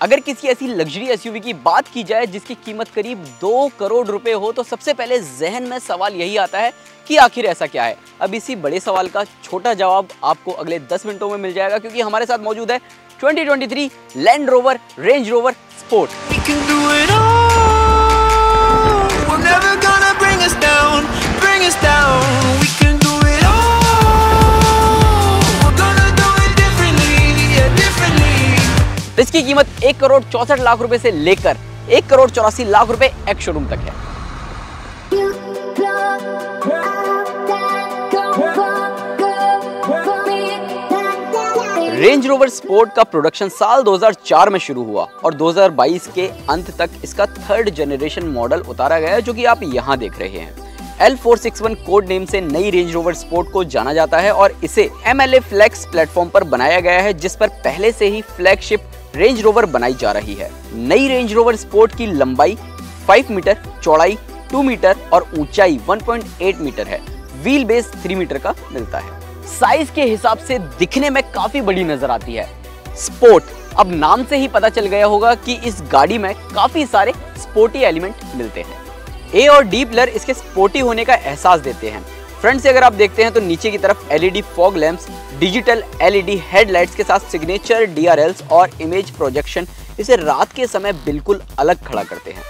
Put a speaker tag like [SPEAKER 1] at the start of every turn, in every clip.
[SPEAKER 1] अगर किसी ऐसी लग्जरी एसयूवी की बात की जाए जिसकी कीमत करीब 2 करोड़ रुपए हो तो सबसे पहले जहन में सवाल यही आता है कि आखिर ऐसा क्या है। अब इसी बड़े सवाल का छोटा जवाब आपको अगले 10 मिनटों में मिल जाएगा, क्योंकि हमारे साथ मौजूद है 2023 land rover range rover sport. इसकी कीमत 1 करोड़ 64 लाख रुपए से लेकर 1 करोड़ 84 लाख रुपए एक्स शोरूम तक है। रेंज रोवर स्पोर्ट का प्रोडक्शन साल 2004 में शुरू हुआ और 2022 के अंत तक इसका 3rd जनरेशन मॉडल उतारा गया, जो कि आप यहां देख रहे हैं। L461 कोड नेम से नई रेंज रोवर स्पोर्ट को जाना जाता है और इसे MLA फ्लेक्स प्लेटफॉर्म पर बनाया गया है, जिस पर पहले से ही फ्लैगशिप रेंज रोवर बनाई जा रही है। नई रेंज रोवर स्पोर्ट की लंबाई 5 मीटर, चौड़ाई 2 मीटर और ऊंचाई 1.8 मीटर है। व्हील बेस 3 मीटर का मिलता है। साइज के हिसाब से दिखने में काफी बड़ी नजर आती है। स्पोर्ट, अब नाम से ही पता चल गया होगा कि इस गाड़ी में काफी सारे स्पोर्टी एलिमेंट मिलते हैं। ए और डी पिलर इसके स्पोर्टी होने का एहसास देते हैं। फ्रंट से अगर आप देखते हैं तो नीचे की तरफ LED fog lamps, digital LED headlights के साथ सिग्नेचर DRLs और इमेज प्रोजेक्शन इसे रात के समय बिल्कुल अलग खड़ा करते हैं।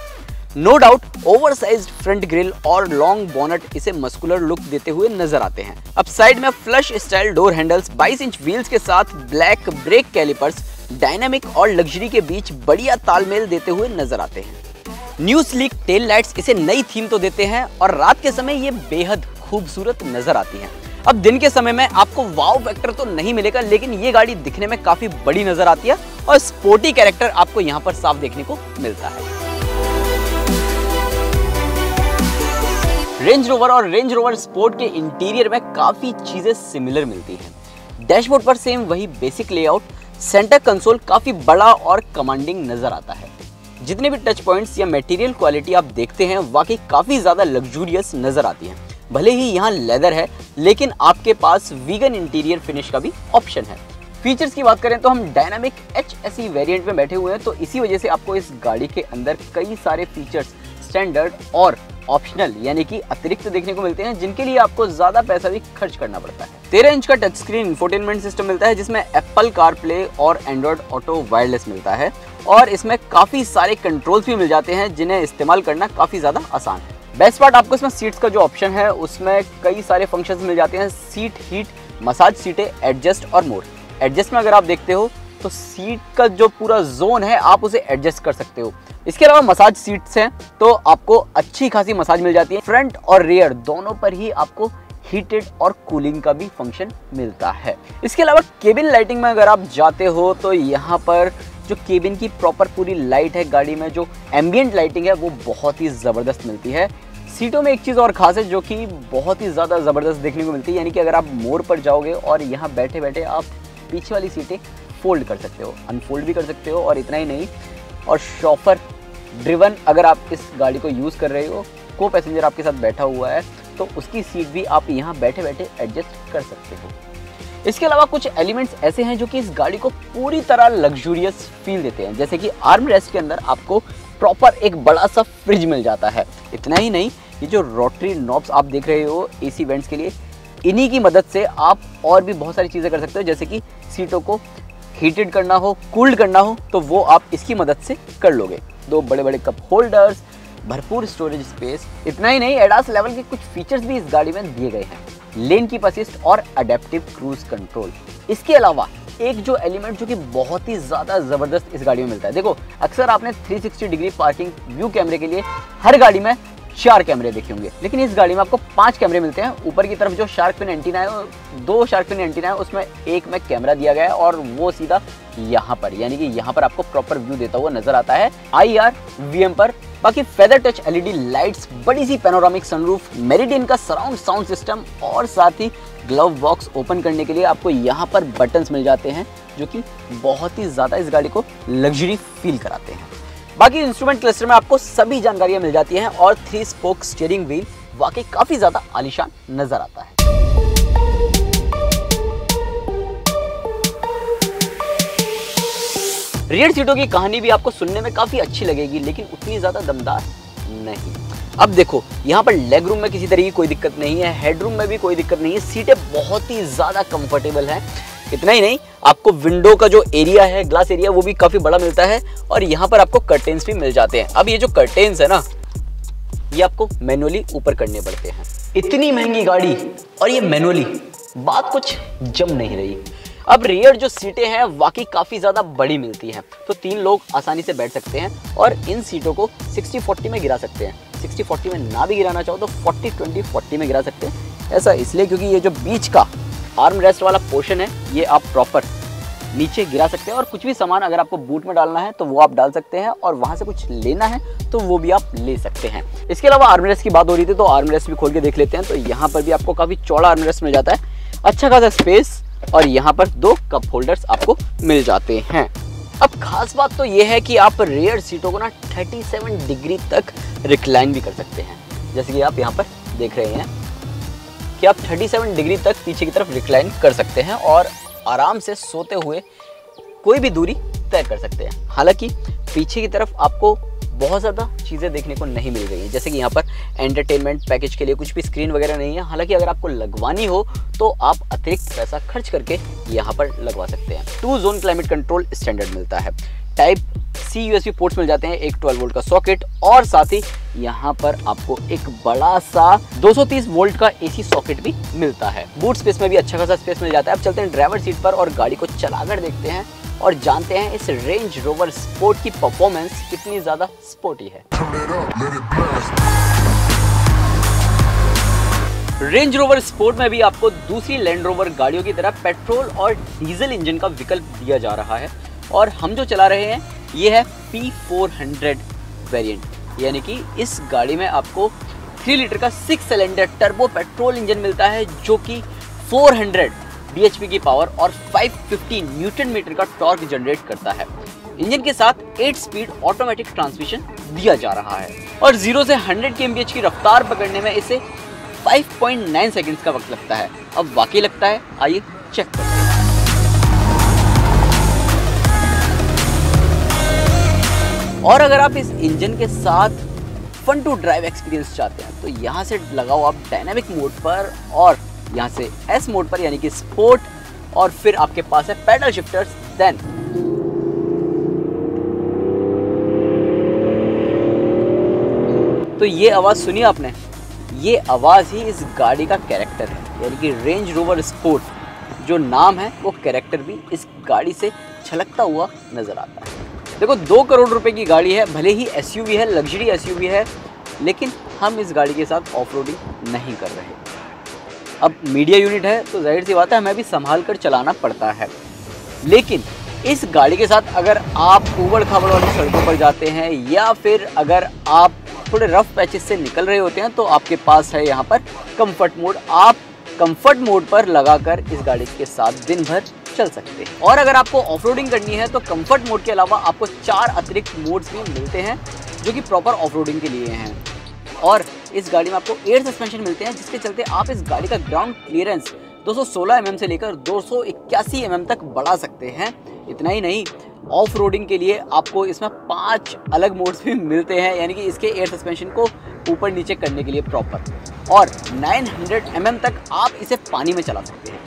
[SPEAKER 1] No doubt oversized front grille और लॉन्ग बोनट इसे मस्कुलर लुक देते हुए नजर आते हैं। अब साइड में flush style door handles, 22 inch wheels के साथ ब्लैक ब्रेक कैलिपर्स डायनामिक और लग्जरी के बीच बढ़िया तालमेल देते हुए नजर आते हैं। न्यू स्लीक टेल लाइट्स इसे नई थीम तो देते हैं और रात के समय ये बेहद खूबसूरत नजर आती हैं। अब दिन के समय में आपको वाव फैक्टर तो नहीं मिलेगा, लेकिन ये गाड़ी दिखने में काफी बड़ी नजर आती है और स्पोर्टी कैरेक्टर आपको यहाँ पर साफ देखने को मिलता है। रेंज रोवर और रेंज रोवर स्पोर्ट के इंटीरियर में काफी चीजें सिमिलर मिलती हैं। डैशबोर्ड पर सेम वही बेसिक लेआउट, सेंटर कंसोल काफी बड़ा और कमांडिंग नजर आता है। जितने भी टच पॉइंट्स या मटेरियल क्वालिटी आप देखते हैं वाकई काफी ज्यादा लग्जूरियस नजर आती है। भले ही यहाँ लेदर है, लेकिन आपके पास वीगन इंटीरियर फिनिश का भी ऑप्शन है। फीचर्स की बात करें तो हम डायनामिक HSE वेरिएंट में बैठे हुए हैं, तो इसी वजह से आपको इस गाड़ी के अंदर कई सारे फीचर्स स्टैंडर्ड और ऑप्शनल यानी कि अतिरिक्त देखने को मिलते हैं, जिनके लिए आपको ज्यादा पैसा भी खर्च करना पड़ता है। 13 इंच का टच स्क्रीन इंफोटेनमेंट सिस्टम मिलता है, जिसमें एप्पल कारप्ले और एंड्रॉइड ऑटो वायरलेस मिलता है और इसमें काफी सारे कंट्रोल्स भी मिल जाते हैं, जिन्हें इस्तेमाल करना काफी ज्यादा आसान है। बेस्ट पार्ट, आपको इसमें सीट्स का जो ऑप्शन है उसमें कई सारे फंक्शंस मिल जाते हैं। सीट हीट, मसाज सीटें, एडजस्ट और मोर। एडजस्ट में अगर आप देखते हो तो सीट का जो पूरा जोन है आप उसे एडजस्ट कर सकते हो। इसके अलावा मसाज सीट्स हैं तो आपको अच्छी खासी मसाज मिल जाती है। फ्रंट और रियर दोनों पर ही आपको हीटेड और कूलिंग का भी फंक्शन मिलता है। इसके अलावा केबिन लाइटिंग में अगर आप जाते हो तो यहाँ पर जो केबिन की प्रॉपर पूरी लाइट है गाड़ी में, जो एम्बियंट लाइटिंग है वो बहुत ही ज़बरदस्त मिलती है। सीटों में एक चीज़ और खास है जो कि बहुत ही ज़्यादा ज़बरदस्त देखने को मिलती है, यानी कि अगर आप मोड़ पर जाओगे और यहाँ बैठे बैठे आप पीछे वाली सीटें फोल्ड कर सकते हो, अनफोल्ड भी कर सकते हो। और इतना ही नहीं, और शॉफर ड्रिवन अगर आप इस गाड़ी को यूज़ कर रहे हो, को पैसेंजर आपके साथ बैठा हुआ है तो उसकी सीट भी आप यहाँ बैठे बैठे एडजस्ट कर सकते हो। इसके अलावा कुछ एलिमेंट्स ऐसे हैं जो कि इस गाड़ी को पूरी तरह लग्जूरियस फील देते हैं, जैसे कि आर्म रेस्ट के अंदर आपको प्रॉपर एक बड़ा सा फ्रिज मिल जाता है। इतना ही नहीं, ये जो रोटरी नॉब्स आप देख रहे हो AC वेंट्स के लिए, इन्हीं की मदद से आप और भी बहुत सारी चीज़ें कर सकते हो, जैसे कि सीटों को हीटेड करना हो, कूल्ड करना हो तो वो आप इसकी मदद से कर लोगे। 2 बड़े बड़े कप होल्डर्स, भरपूर स्टोरेज स्पेस। इतना ही नहीं, एडास लेवल के कुछ फीचर्स भी इस गाड़ी में दिए गए हैं, लेन कीप असिस्ट और अडेप्टिव क्रूज कंट्रोल। इसके अलावा एक जो एलिमेंट जो कि बहुत ही ज़्यादा ज़बरदस्त इस गाड़ी में मिलता है, देखो अक्सर आपने 360 डिग्री पार्किंग व्यू कैमरे के लिए हर गाड़ी में 4 कैमरे देखे होंगे, लेकिन इस गाड़ी में आपको 5 कैमरे मिलते हैं। ऊपर की तरफ जो शार्क फिन एंटीना है, 2 शार्क फिन एंटीना है, उसमें एक में कैमरा दिया गया है और वो सीधा यहाँ पर, यानी कि यहाँ पर आपको प्रॉपर व्यू देता हुआ नजर आता है IR VM पर। बाकी फेदर टच LED लाइट्स, बड़ी सी पैनोरामिक सनरूफ, मेरिडियन का सराउंड साउंड सिस्टम और साथ ही ग्लव बॉक्स ओपन करने के लिए आपको यहाँ पर बटन्स मिल जाते हैं, जो कि बहुत ही ज़्यादा इस गाड़ी को लग्जरी फील कराते हैं। बाकी इंस्ट्रूमेंट क्लस्टर में आपको सभी जानकारियां मिल जाती हैं और 3 स्पोक स्टीयरिंग व्हील वाकई काफी ज्यादा आलीशान नजर आता है। रियर सीटों की कहानी भी आपको सुनने में काफी अच्छी लगेगी, लेकिन उतनी ज्यादा दमदार नहीं। अब देखो, यहाँ पर लेग रूम में किसी तरह की कोई दिक्कत नहीं है, हेडरूम में भी कोई दिक्कत नहीं है, सीटें बहुत ही ज्यादा कंफर्टेबल हैं। इतना ही नहीं, आपको विंडो का जो एरिया है, ग्लास एरिया, वो भी काफी बड़ा मिलता है और यहाँ पर आपको कर्टेन्स भी मिल जाते हैं। अब ये जो कर्टेन्स है ना, ये आपको मैनुअली ऊपर करने पड़ते हैं। इतनी महंगी गाड़ी और ये मैनुअली, बात कुछ जम नहीं रही। अब रियर जो सीटें हैं वाकई काफ़ी ज़्यादा बड़ी मिलती हैं, तो 3 लोग आसानी से बैठ सकते हैं और इन सीटों को 60-40 में गिरा सकते हैं। 60-40 में ना भी गिराना चाहो तो 40-20-40 में गिरा सकते हैं। ऐसा इसलिए क्योंकि ये जो बीच का आर्म रेस्ट वाला पोर्शन है, ये आप प्रॉपर नीचे गिरा सकते हैं और कुछ भी सामान अगर आपको बूट में डालना है तो वो आप डाल सकते हैं और वहाँ से कुछ लेना है तो वो भी आप ले सकते हैं। इसके अलावा आर्म रेस्ट की बात हो रही थी, तो आर्म रेस्ट भी खोल के देख लेते हैं। तो यहाँ पर भी आपको काफ़ी चौड़ा आर्म रेस्ट मिल जाता है, अच्छा खासा स्पेस, और यहाँ पर 2 कप होल्डर्स आपको मिल जाते हैं। अब खास बात तो ये है कि आप रेयर सीटों को ना 37 डिग्री तक रिक्लाइन भी कर सकते हैं, जैसे कि आप यहाँ पर देख रहे हैं कि आप 37 डिग्री तक पीछे की तरफ रिक्लाइन कर सकते हैं और आराम से सोते हुए कोई भी दूरी तय कर सकते हैं। हालांकि पीछे की तरफ आपको बहुत ज़्यादा चीज़ें देखने को नहीं मिल रही हैं, जैसे कि यहाँ पर एंटरटेनमेंट पैकेज के लिए कुछ भी स्क्रीन वगैरह नहीं है। हालांकि अगर आपको लगवानी हो तो आप अतिरिक्त पैसा खर्च करके यहाँ पर लगवा सकते हैं। 2 जोन क्लाइमेट कंट्रोल स्टैंडर्ड मिलता है, टाइप सी USB पोर्ट्स मिल जाते हैं, एक 12 वोल्ट का सॉकेट और साथ ही यहाँ पर आपको एक बड़ा सा 230 वोल्ट का AC सॉकेट भी मिलता है। बूट स्पेस में भी अच्छा खासा स्पेस मिल जाता है। अब चलते हैं ड्राइवर सीट पर और गाड़ी को चलाकर देखते हैं और जानते हैं इस रेंज रोवर स्पोर्ट की परफॉर्मेंस कितनी ज्यादा स्पोर्टी है। रेंज रोवर स्पोर्ट में भी आपको दूसरी लैंड रोवर गाड़ियों की तरह पेट्रोल और डीजल इंजन का विकल्प दिया जा रहा है और हम जो चला रहे हैं ये है P400 वेरिएंट, यानी कि इस गाड़ी में आपको 3 लीटर का 6 सिलेंडर टर्बो पेट्रोल इंजन मिलता है जो कि 400 bhp की पावर और 550 न्यूटन मीटर का टॉर्क जनरेट करता है। इंजन के साथ 8 स्पीड ऑटोमेटिक ट्रांसमिशन दिया जा रहा है और 0 से 100 kmph की रफ्तार पकड़ने में इसे 5.9 सेकंड्स का वक्त लगता है। अब वाकई लगता है, आइए चेक करते हैं। और अगर आप इस इंजन के साथ फन टू ड्राइव एक्सपीरियंस चाहते हैं तो यहाँ से लगाओ आप डायनामिक मोड पर और यहाँ से S मोड पर यानी कि स्पोर्ट, और फिर आपके पास है पैडल शिफ्टर्स। देन तो ये आवाज सुनी आपने, ये आवाज ही इस गाड़ी का कैरेक्टर है, यानी कि रेंज रोवर स्पोर्ट जो नाम है वो कैरेक्टर भी इस गाड़ी से छलकता हुआ नजर आता है। देखो 2 करोड़ रुपए की गाड़ी है, भले ही SUV है, लग्जरी SUV है, लेकिन हम इस गाड़ी के साथ ऑफ रोडिंग नहीं कर रहे। अब मीडिया यूनिट है तो जाहिर सी बात है हमें भी संभाल कर चलाना पड़ता है, लेकिन इस गाड़ी के साथ अगर आप ऊबड़ खाबड़ वाली सड़कों पर जाते हैं या फिर अगर आप थोड़े रफ पैचेस से निकल रहे होते हैं तो आपके पास है यहाँ पर कंफर्ट मोड। आप कंफर्ट मोड पर लगाकर इस गाड़ी के साथ दिन भर चल सकते हैं। और अगर आपको ऑफ रोडिंग करनी है तो कंफर्ट मोड के अलावा आपको 4 अतिरिक्त मोड्स भी मिलते हैं जो कि प्रॉपर ऑफ रोडिंग के लिए हैं। और इस गाड़ी में आपको एयर सस्पेंशन मिलते हैं जिसके चलते आप इस गाड़ी का ग्राउंड क्लियरेंस 216 mm से लेकर 281 mm तक बढ़ा सकते हैं। इतना ही नहीं, ऑफ रोडिंग के लिए आपको इसमें 5 अलग मोड्स भी मिलते हैं, यानी कि इसके एयर सस्पेंशन को ऊपर नीचे करने के लिए प्रॉपर, और 900 mm तक आप इसे पानी में चला सकते हैं।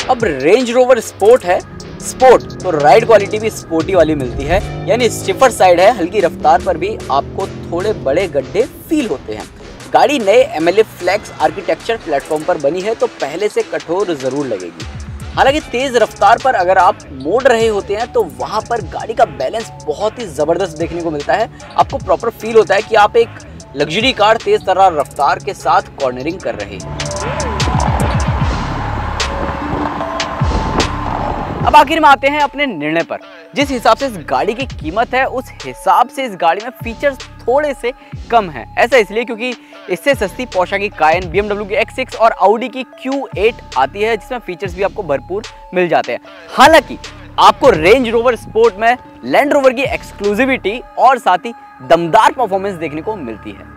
[SPEAKER 1] अब रेंज रोवर स्पोर्ट है, स्पोर्ट तो राइड क्वालिटी भी स्पोर्टी वाली मिलती है, यानी स्टिफर साइड है, हल्की रफ्तार पर भी आपको थोड़े बड़े गड्ढे फील होते हैं। गाड़ी नए MLA फ्लेक्स आर्किटेक्चर प्लेटफॉर्म पर बनी है तो पहले से कठोर जरूर लगेगी। हालांकि तेज रफ्तार पर अगर आप मोड़ रहे होते हैं तो वहां पर गाड़ी का बैलेंस बहुत ही जबरदस्त देखने को मिलता है। आपको प्रॉपर फील होता है कि आप एक लग्जरी कार तेज तरह रफ्तार के साथ कॉर्नरिंग कर रहे हैं। अब आखिर में आते हैं अपने निर्णय पर। जिस हिसाब से इस गाड़ी की कीमत है उस हिसाब से इस गाड़ी में फीचर्स थोड़े से कम हैं। ऐसा इसलिए क्योंकि इससे सस्ती पोर्शे की कायन, BMW की X6 और Audi की Q8 आती है जिसमें फीचर्स भी आपको भरपूर मिल जाते हैं। हालांकि आपको रेंज रोवर स्पोर्ट में लैंड रोवर की एक्सक्लूसिविटी और साथ ही दमदार परफॉर्मेंस देखने को मिलती है।